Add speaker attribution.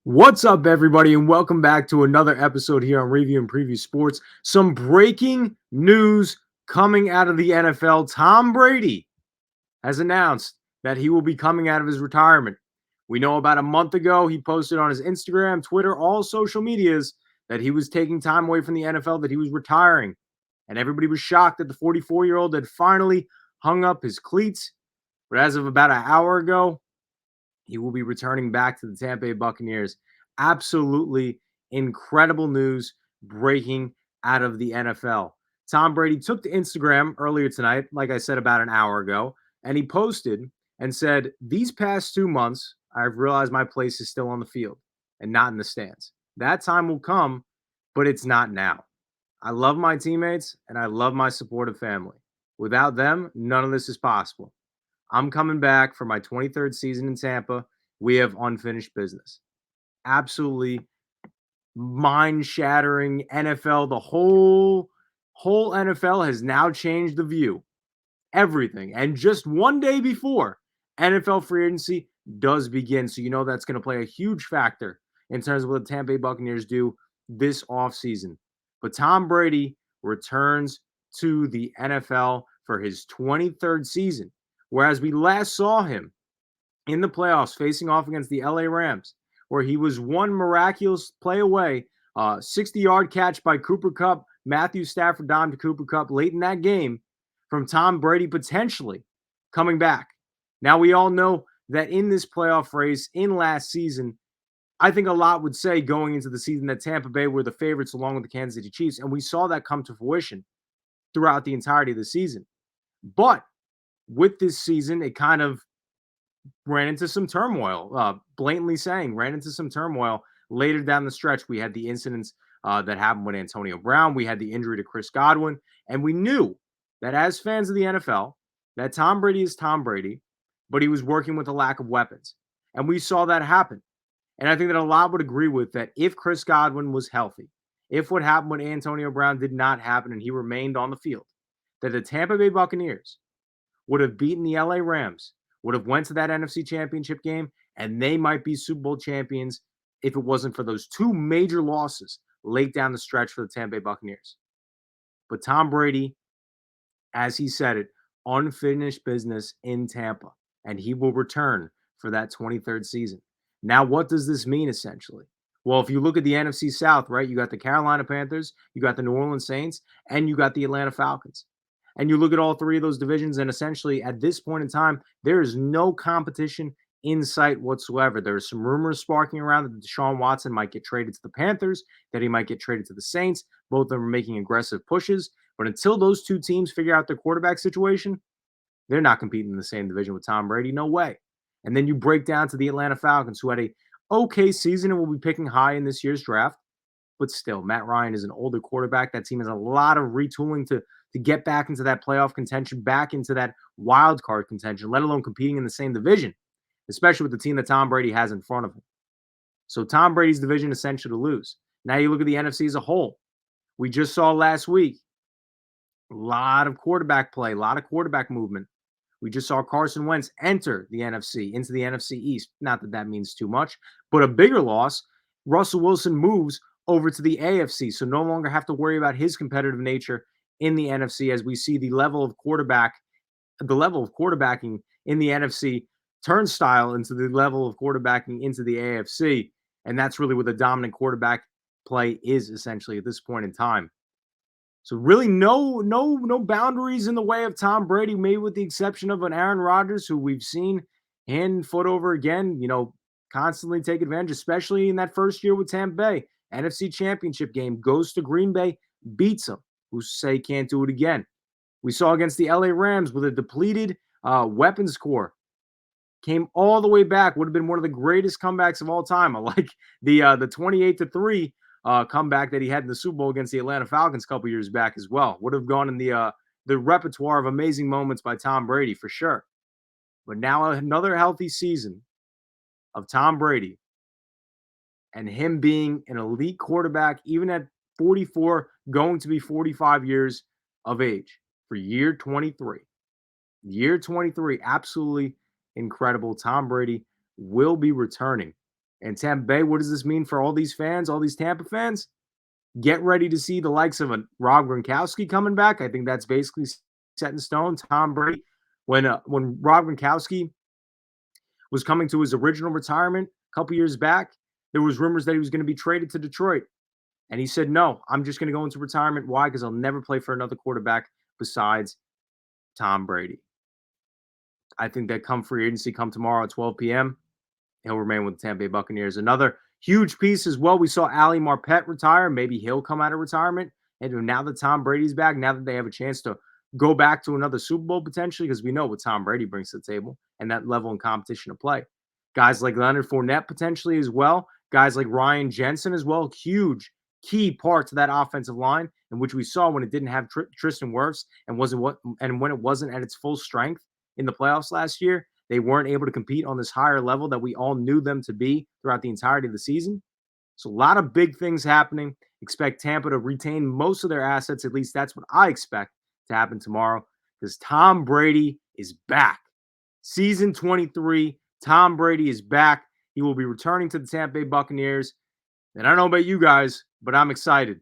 Speaker 1: What's up, everybody, and welcome back to another episode here on Review and Preview Sports. Some breaking news coming out of the NFL. Tom Brady has announced that he will be coming out of his retirement. We know about a month ago, he posted on his Instagram, Twitter, all social medias that he was taking time away from the NFL, that he was retiring. And everybody was shocked that the 44-year-old had finally hung up his cleats. But as of about an hour ago, he will be returning back to the Tampa Bay Buccaneers. Absolutely incredible news breaking out of the NFL. Tom Brady took to Instagram earlier tonight, like I said about an hour ago, and he posted and said, "These past 2 months, I've realized my place is still on the field and not in the stands. That time will come, but it's not now. I love my teammates and I love my supportive family. Without them, none of this is possible. I'm coming back for my 23rd season in Tampa. We have unfinished business." Absolutely mind-shattering NFL. The whole NFL has now changed the view. Everything. And just one day before NFL free agency does begin. So you know that's going to play a huge factor in terms of what the Tampa Bay Buccaneers do this offseason. But Tom Brady returns to the NFL for his 23rd season. Whereas we last saw him in the playoffs facing off against the LA Rams, where he was one miraculous play away, 60-yard catch by Cooper Kupp, Matthew Stafford down to Cooper Kupp late in that game from Tom Brady potentially coming back. Now, we all know that in this playoff race in last season, I think a lot would say going into the season that Tampa Bay were the favorites along with the Kansas City Chiefs, and we saw that come to fruition throughout the entirety of the season. But with this season, it kind of ran into some turmoil, blatantly saying, ran into some turmoil later down the stretch. We had the incidents that happened with Antonio Brown. We had the injury to Chris Godwin. And we knew that as fans of the NFL, that Tom Brady is Tom Brady, but he was working with a lack of weapons. And we saw that happen. And I think that a lot would agree with that if Chris Godwin was healthy, if what happened with Antonio Brown did not happen and he remained on the field, that the Tampa Bay Buccaneers would have beaten the LA Rams, would have went to that NFC Championship game, and they might be Super Bowl champions if it wasn't for those two major losses late down the stretch for the Tampa Bay Buccaneers. But Tom Brady, as he said it, unfinished business in Tampa, and he will return for that 23rd season. Now, what does this mean essentially? Well, if you look at the NFC South, right, you got the Carolina Panthers, you got the New Orleans Saints, and you got the Atlanta Falcons. And you look at all three of those divisions, and essentially at this point in time, there is no competition in sight whatsoever. There are some rumors sparking around that Deshaun Watson might get traded to the Panthers, that he might get traded to the Saints. Both of them are making aggressive pushes. But until those two teams figure out their quarterback situation, they're not competing in the same division with Tom Brady. No way. And then you break down to the Atlanta Falcons, who had a okay season and will be picking high in this year's draft. But still, Matt Ryan is an older quarterback. That team has a lot of retooling to get back into that playoff contention, back into that wild card contention, let alone competing in the same division, especially with the team that Tom Brady has in front of him. So Tom Brady's division essentially to lose. Now you look at the NFC as a whole. We just saw last week a lot of quarterback play, a lot of quarterback movement. We just saw Carson Wentz enter the NFC, into the NFC East. Not that that means too much, but a bigger loss, Russell Wilson moves over to the AFC, so no longer have to worry about his competitive nature in the NFC as we see the level of quarterbacking in the NFC turnstile into the level of quarterbacking into the AFC. And that's really what the dominant quarterback play is essentially at this point in time. So really no boundaries in the way of Tom Brady, maybe with the exception of an Aaron Rodgers, who we've seen hand and foot over again, constantly take advantage, especially in that first year with Tampa Bay. NFC Championship game, goes to Green Bay, beats them. Who's to say can't do it again? We saw against the LA Rams with a depleted weapons core. Came all the way back. Would have been one of the greatest comebacks of all time. I like the 28-3 comeback that he had in the Super Bowl against the Atlanta Falcons a couple years back as well. Would have gone in the repertoire of amazing moments by Tom Brady for sure. But now another healthy season of Tom Brady and him being an elite quarterback, even at 44, going to be 45 years of age for year 23. Year 23, absolutely incredible. Tom Brady will be returning And Tampa Bay, what does this mean for all these fans, all these Tampa fans? Get ready to see the likes of a Rob Gronkowski coming back. I think that's basically set in stone. Tom Brady, when Rob Gronkowski was coming to his original retirement a couple years back, there was rumors that he was going to be traded to Detroit. And he said, no, I'm just going to go into retirement. Why? Because I'll never play for another quarterback besides Tom Brady. I think that come free agency, come tomorrow at 12 p.m., he'll remain with the Tampa Bay Buccaneers. Another huge piece as well. We saw Ali Marpet retire. Maybe he'll come out of retirement. And now that Tom Brady's back, now that they have a chance to go back to another Super Bowl potentially, because we know what Tom Brady brings to the table and that level and competition to play. Guys like Leonard Fournette potentially as well. Guys like Ryan Jensen as well. Huge key part to that offensive line, in which we saw when it didn't have Tristan Wirfs and when it wasn't at its full strength in the playoffs last year. They weren't able to compete on this higher level that we all knew them to be throughout the entirety of the season. So a lot of big things happening. Expect Tampa to retain most of their assets. At least that's what I expect to happen tomorrow, because Tom Brady is back. Season 23, Tom Brady is back. He will be returning to the Tampa Bay Buccaneers. And I don't know about you guys, but I'm excited.